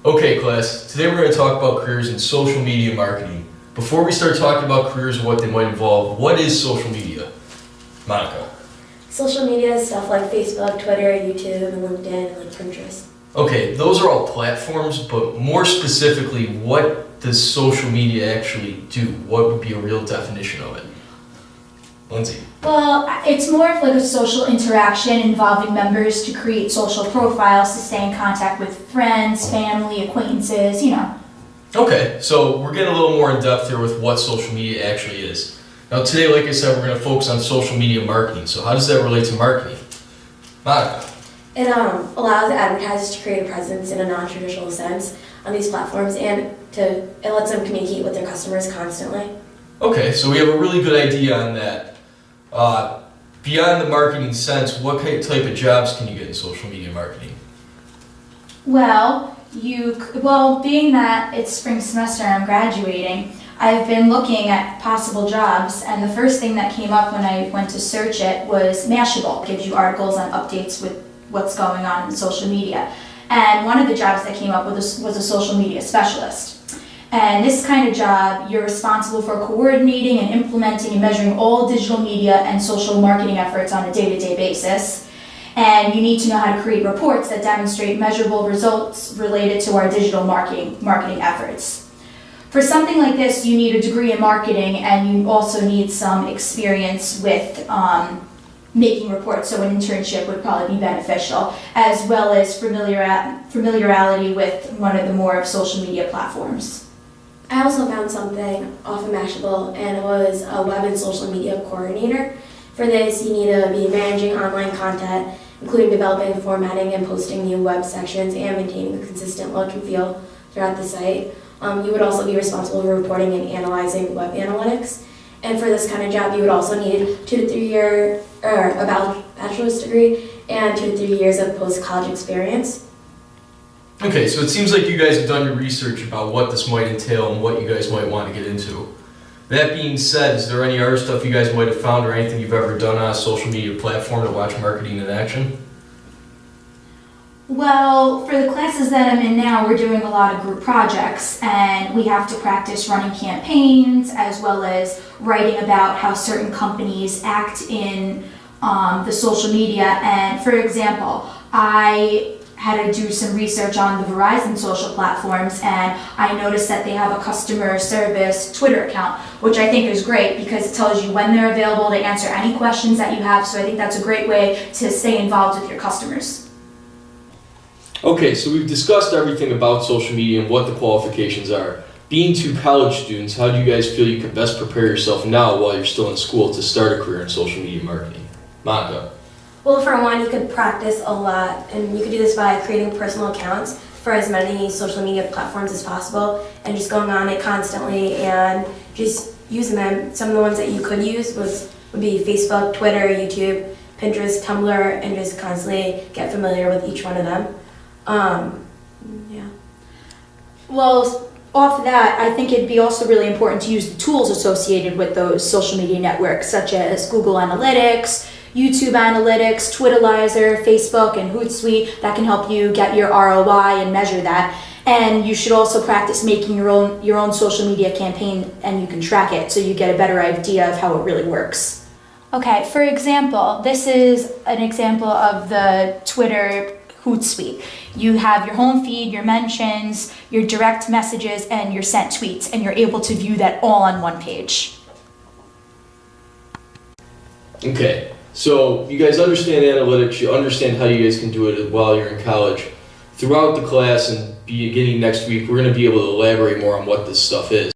Okay, class, today we're going to talk about careers in social media marketing. Before we start talking about careers and what they might involve, what is social media? Monica. Social media is stuff like Facebook, Twitter, YouTube, and LinkedIn, and like Pinterest. Okay, those are all platforms, but more specifically, what does social media actually do? What would be a real definition of it? Lindsay. Well, it's more of like a social interaction involving members to create social profiles to stay in contact with friends, family, acquaintances, Okay, so we're getting a little more in depth here with what social media actually is. Now today, like I said, we're going to focus on social media marketing. So how does that relate to marketing? Monica. It allows advertisers to create a presence in a non-traditional sense on these platforms, and it lets them communicate with their customers constantly. Okay, so we have a really good idea on that. Beyond the marketing sense, what type of jobs can you get in social media marketing? Well, being that it's spring semester and I'm graduating, I've been looking at possible jobs, and the first thing that came up when I went to search it was Mashable. It gives you articles on updates with what's going on in social media. And one of the jobs that came up was a social media specialist. And this kind of job, you're responsible for coordinating and implementing and measuring all digital media and social marketing efforts on a day-to-day basis. And you need to know how to create reports that demonstrate measurable results related to our digital marketing efforts. For something like this, you need a degree in marketing, and you also need some experience with making reports, so an internship would probably be beneficial, as well as familiarity with one of the more social media platforms. I also found something off of Mashable, and it was a web and social media coordinator. For this, you need to be managing online content, including developing, formatting, and posting new web sections, and maintaining a consistent look and feel throughout the site. You would also be responsible for reporting and analyzing web analytics. And for this kind of job, you would also need 2 to 3 year a bachelor's degree and 2 to 3 years of post-college experience. Okay, so it seems like you guys have done your research about what this might entail and what you guys might want to get into. That being said, is there any other stuff you guys might have found or anything you've ever done on a social media platform to watch marketing in action? Well, for the classes that I'm in now, we're doing a lot of group projects, and we have to practice running campaigns as well as writing about how certain companies act in the social media. And for example, I had to do some research on the Verizon social platforms, and I noticed that they have a customer service Twitter account, which I think is great because it tells you when they're available to answer any questions that you have. So I think that's a great way to stay involved with your customers. Okay, so we've discussed everything about social media and what the qualifications are. Being two college students, how do you guys feel you can best prepare yourself now while you're still in school to start a career in social media marketing? Monica. Well, for one, you could practice a lot, and you could do this by creating personal accounts for as many social media platforms as possible, and just going on it constantly and just using them. Some of the ones that you could use would be Facebook, Twitter, YouTube, Pinterest, Tumblr, and just constantly get familiar with each one of them. Yeah. Well, off of that, I think it'd be also really important to use the tools associated with those social media networks, such as Google Analytics, YouTube Analytics, Twitterlizer, Facebook, and Hootsuite that can help you get your ROI and measure that. And you should also practice making your own social media campaign, and you can track it so you get a better idea of how it really works. Okay, for example, this is an example of the Twitter Hootsuite. You have your home feed, your mentions, your direct messages, and your sent tweets, and you're able to view that all on one page. Okay, so you guys understand analytics, you understand how you guys can do it while you're in college. Throughout the class and beginning next week, we're going to be able to elaborate more on what this stuff is.